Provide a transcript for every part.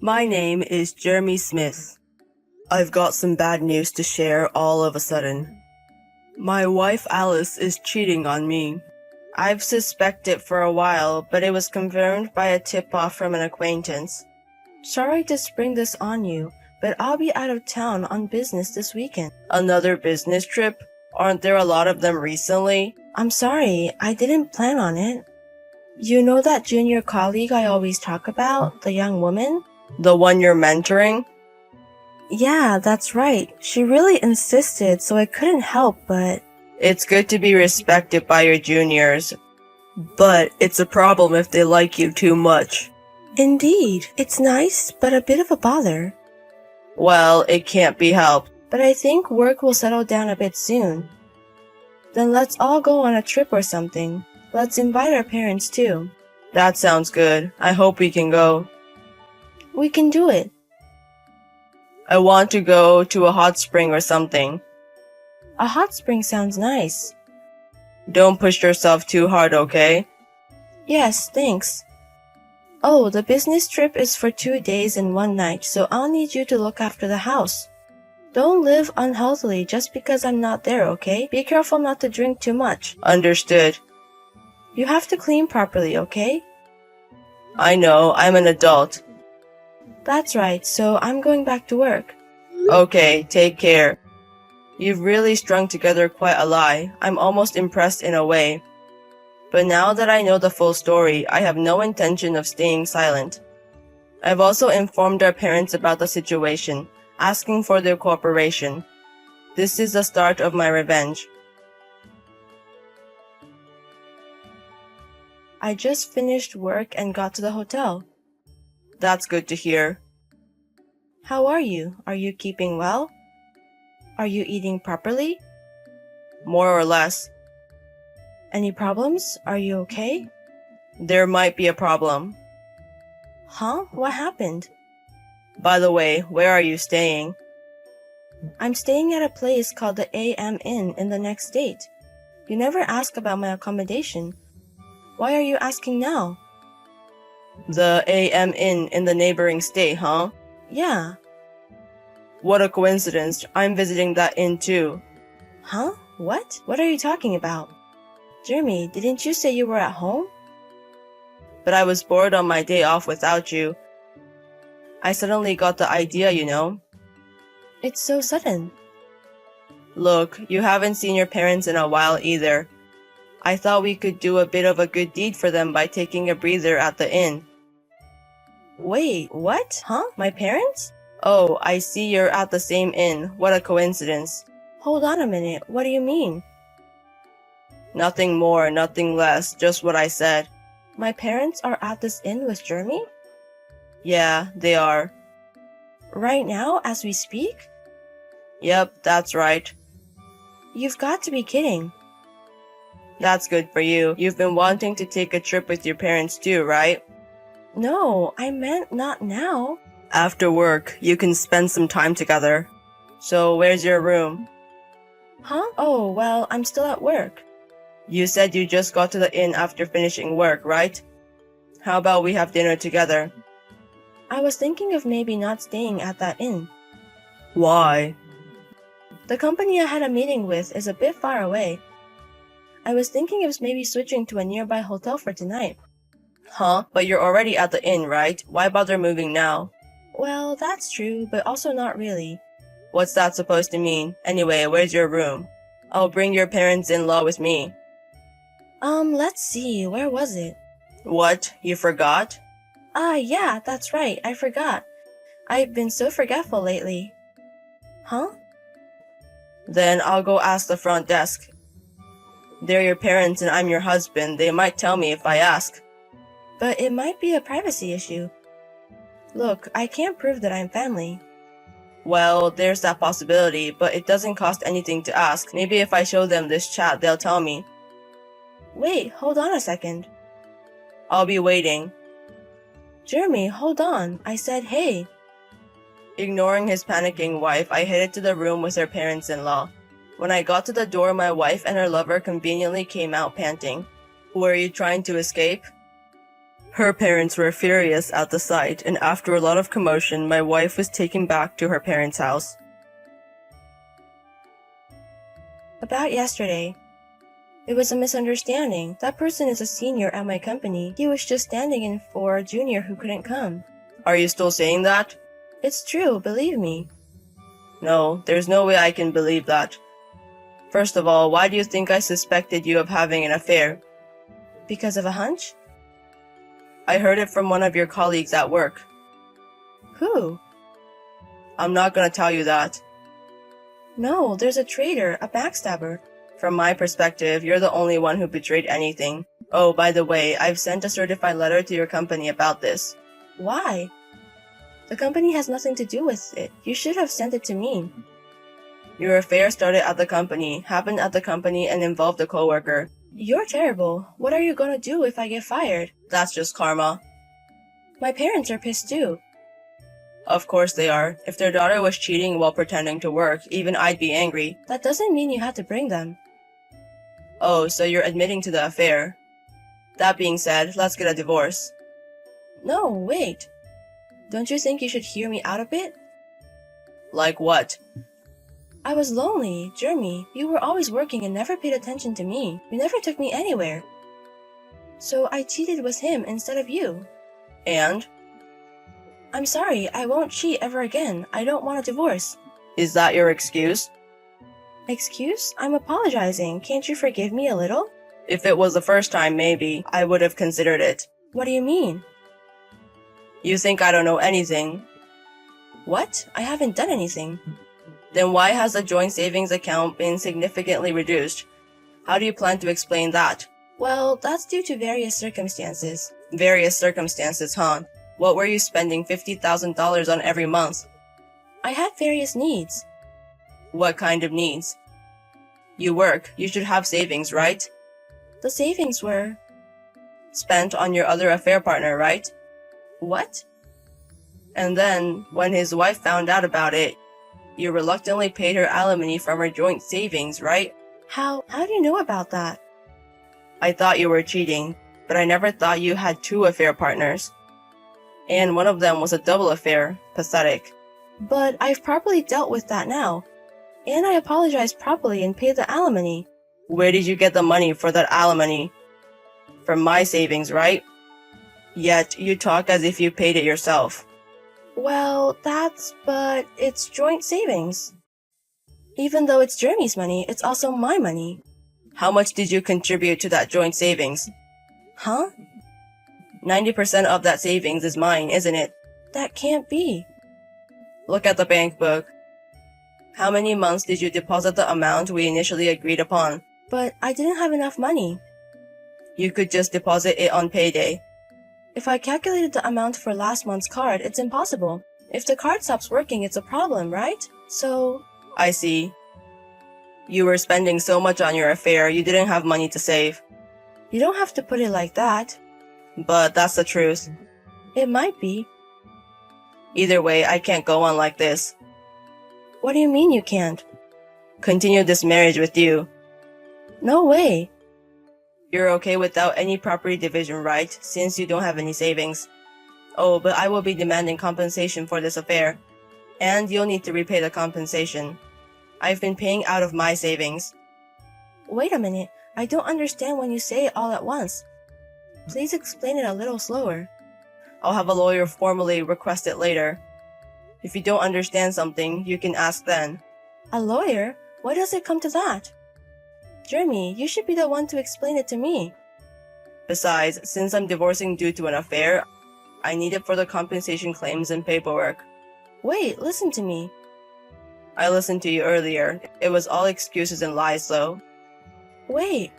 My name is Jeremy Smith. I've got some bad news to share all of a sudden. My wife Alice is cheating on me. I've suspected for a while, but it was confirmed by a tip-off from an acquaintance. Sorry to spring this on you, but I'll be out of town on business this weekend. Another business trip? Aren't there a lot of them recently? I'm sorry, I didn't plan on it. You know that junior colleague I always talk about, the young woman? The one you're mentoring? Yeah, that's right. She really insisted, so I couldn't help but... It's good to be respected by your juniors, but it's a problem if they like you too much. Indeed, it's nice, but a bit of a bother. Well, it can't be helped. But I think work will settle down a bit soon. Then let's all go on a trip or something. Let's invite our parents too. That sounds good. I hope we can go. We can do it. I want to go to a hot spring or something. A hot spring sounds nice. Don't push yourself too hard, okay? Yes, thanks. Oh, the business trip is for 2 days and 1 night, so I'll need you to look after the house. Don't live unhealthily just because I'm not there, okay? Be careful not to drink too much. Understood. You have to clean properly, okay? I know, I'm an adult. That's right, so I'm going back to work. Okay, take care. You've really strung together quite a lie. I'm almost impressed in a way. But now that I know the full story, I have no intention of staying silent. I've also informed our parents about the situation, asking for their cooperation. This is the start of my revenge. I just finished work and got to the hotel. That's good to hear. How are you? Are you keeping well? Are you eating properly? More or less. Any problems? Are you okay? There might be a problem. Huh? What happened? By the way, where are you staying? I'm staying at a place called the AM Inn in the next state. You never ask about my accommodation. Why are you asking now? The AM Inn in the neighboring state, huh? Yeah. What a coincidence. I'm visiting that inn too. Huh? What? What are you talking about? Jeremy, didn't you say you were at home? But I was bored on my day off without you. I suddenly got the idea, you know. It's so sudden. Look, you haven't seen your parents in a while either. I thought we could do a bit of a good deed for them by taking a breather at the inn. Wait, what? Huh? My parents? Oh, I see you're at the same inn. What a coincidence. Hold on a minute. What do you mean? Nothing more, nothing less. Just what I said. My parents are at this inn with Jeremy? Yeah, they are. Right now, as we speak? Yep, that's right. You've got to be kidding. That's good for you. You've been wanting to take a trip with your parents too, right? No, I meant not now. After work, you can spend some time together. So, where's your room? Huh? Oh, well, I'm still at work. You said you just got to the inn after finishing work, right? How about we have dinner together? I was thinking of maybe not staying at that inn. Why? The company I had a meeting with is a bit far away. I was thinking of maybe switching to a nearby hotel for tonight. Huh? But you're already at the inn, right? Why bother moving now? Well, that's true, but also not really. What's that supposed to mean? Anyway, where's your room? I'll bring your parents-in-law with me. Let's see, where was it? What? You forgot? Yeah, that's right, I forgot. I've been so forgetful lately. Huh? Then I'll go ask the front desk. They're your parents and I'm your husband. They might tell me if I ask. But it might be a privacy issue. Look, I can't prove that I'm family. Well, there's that possibility, but it doesn't cost anything to ask. Maybe if I show them this chat, they'll tell me. Wait, hold on a second. I'll be waiting. Jeremy, hold on. I said hey. Ignoring his panicking wife, I headed to the room with her parents-in-law. When I got to the door, my wife and her lover conveniently came out panting. Were you trying to escape? Her parents were furious at the sight, and after a lot of commotion, my wife was taken back to her parents' house. About yesterday. It was a misunderstanding. That person is a senior at my company. He was just standing in for a junior who couldn't come. Are you still saying that? It's true, believe me. No, there's no way I can believe that. First of all, why do you think I suspected you of having an affair? Because of a hunch? I heard it from one of your colleagues at work. Who? I'm not gonna tell you that. No, there's a traitor, a backstabber. From my perspective, you're the only one who betrayed anything. Oh, by the way, I've sent a certified letter to your company about this. Why? The company has nothing to do with it. You should have sent it to me. Your affair started at the company, happened at the company, and involved a coworker. You're terrible. What are you gonna do if I get fired? That's just karma. My parents are pissed too. Of course they are. If their daughter was cheating while pretending to work, even I'd be angry. That doesn't mean you had to bring them. Oh, so you're admitting to the affair. That being said, let's get a divorce. No, wait. Don't you think you should hear me out a bit? Like what? I was lonely, Jeremy. You were always working and never paid attention to me. You never took me anywhere. So I cheated with him instead of you. And? I'm sorry, I won't cheat ever again. I don't want a divorce. Is that your excuse? Excuse? I'm apologizing. Can't you forgive me a little? If it was the first time, maybe. I would have considered it. What do you mean? You think I don't know anything. What? I haven't done anything. Then why has the joint savings account been significantly reduced? How do you plan to explain that? Well, that's due to various circumstances. Various circumstances, huh? What were you spending $50,000 on every month? I had various needs. What kind of needs? You work. You should have savings, right? The savings were spent on your other affair partner, right? What? And then, when his wife found out about it, you reluctantly paid her alimony from her joint savings, right? How do you know about that? I thought you were cheating, but I never thought you had two affair partners. And one of them was a double affair. Pathetic. But I've properly dealt with that now. And I apologized properly and paid the alimony. Where did you get the money for that alimony? From my savings, right? Yet, you talk as if you paid it yourself. Well, but it's joint savings. Even though it's Jeremy's money, it's also my money. How much did you contribute to that joint savings? Huh? 90% of that savings is mine, isn't it? That can't be. Look at the bank book. How many months did you deposit the amount we initially agreed upon? But I didn't have enough money. You could just deposit it on payday. If I calculated the amount for last month's card, it's impossible. If the card stops working, it's a problem, right? So... I see. You were spending so much on your affair, you didn't have money to save. You don't have to put it like that. But that's the truth. It might be. Either way, I can't go on like this. What do you mean you can't? Continue this marriage with you. No way. You're okay without any property division, right? Since you don't have any savings. Oh, but I will be demanding compensation for this affair. And you'll need to repay the compensation. I've been paying out of my savings. Wait a minute. I don't understand when you say it all at once. Please explain it a little slower. I'll have a lawyer formally request it later. If you don't understand something, you can ask then. A lawyer? Why does it come to that? Jeremy, you should be the one to explain it to me. Besides, since I'm divorcing due to an affair, I need it for the compensation claims and paperwork. Wait, listen to me. I listened to you earlier. It was all excuses and lies, though. Wait.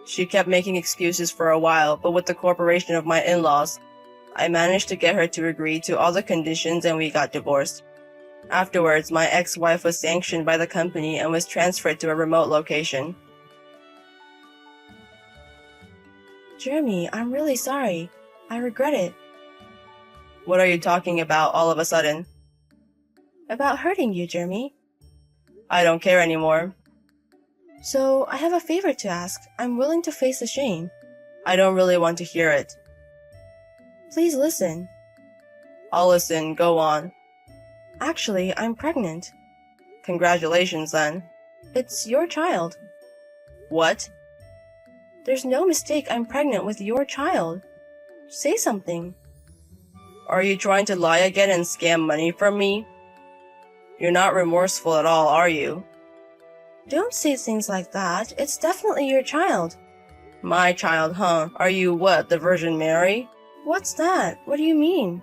She kept making excuses for a while, but with the cooperation of my in-laws, I managed to get her to agree to all the conditions and we got divorced. Afterwards, my ex-wife was sanctioned by the company and was transferred to a remote location. Jeremy, I'm really sorry. I regret it. What are you talking about all of a sudden? About hurting you, Jeremy. I don't care anymore. So, I have a favor to ask. I'm willing to face the shame. I don't really want to hear it. Please listen. I'll listen, go on. Actually, I'm pregnant. Congratulations, then. It's your child. What? There's no mistake, I'm pregnant with your child. Say something. Are you trying to lie again and scam money from me? You're not remorseful at all, are you? Don't say things like that. It's definitely your child. My child, huh? Are you what, the Virgin Mary? What's that? What do you mean?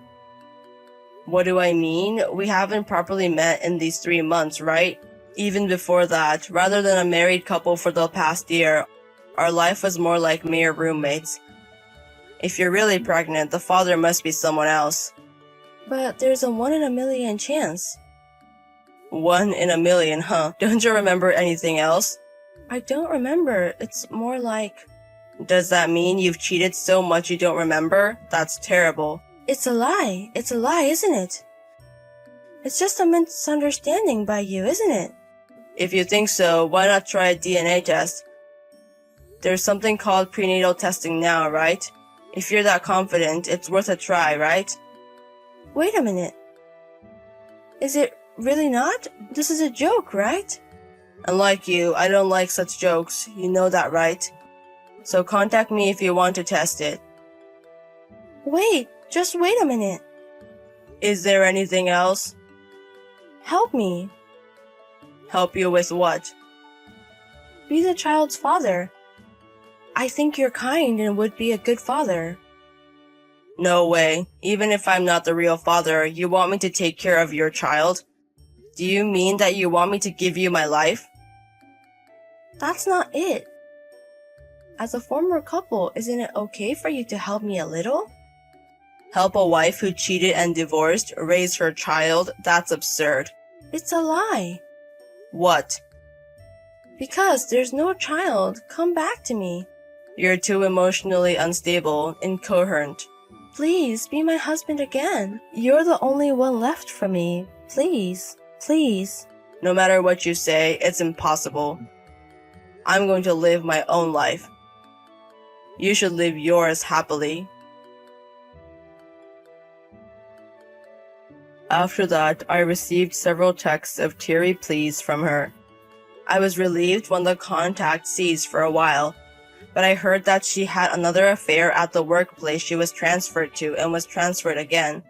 What do I mean? We haven't properly met in these 3 months, right? Even before that, rather than a married couple for the past year, our life was more like mere roommates. If you're really pregnant, the father must be someone else. But there's a 1 in a million chance. 1 in a million, huh? Don't you remember anything else? I don't remember. It's more like... Does that mean you've cheated so much you don't remember? That's terrible. It's a lie. It's a lie, isn't it? It's just a misunderstanding by you, isn't it? If you think so, why not try a DNA test? There's something called prenatal testing now, right? If you're that confident, it's worth a try, right? Wait a minute. Is it really not? This is a joke, right? Unlike you, I don't like such jokes. You know that, right? So contact me if you want to test it. Wait, just wait a minute. Is there anything else? Help me. Help you with what? Be the child's father. I think you're kind and would be a good father. No way. Even if I'm not the real father, you want me to take care of your child? Do you mean that you want me to give you my life? That's not it. As a former couple, isn't it okay for you to help me a little? Help a wife who cheated and divorced raise her child? That's absurd. It's a lie. What? Because there's no child. Come back to me. You're too emotionally unstable, incoherent. Please, be my husband again. You're the only one left for me. Please, please. No matter what you say, it's impossible. I'm going to live my own life. You should live yours happily. After that, I received several texts of teary pleas from her. I was relieved when the contact ceased for a while, but I heard that she had another affair at the workplace she was transferred to and was transferred again.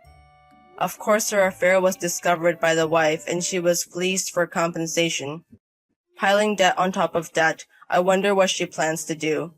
Of course, her affair was discovered by the wife and she was fleeced for compensation. Piling debt on top of debt, I wonder what she plans to do.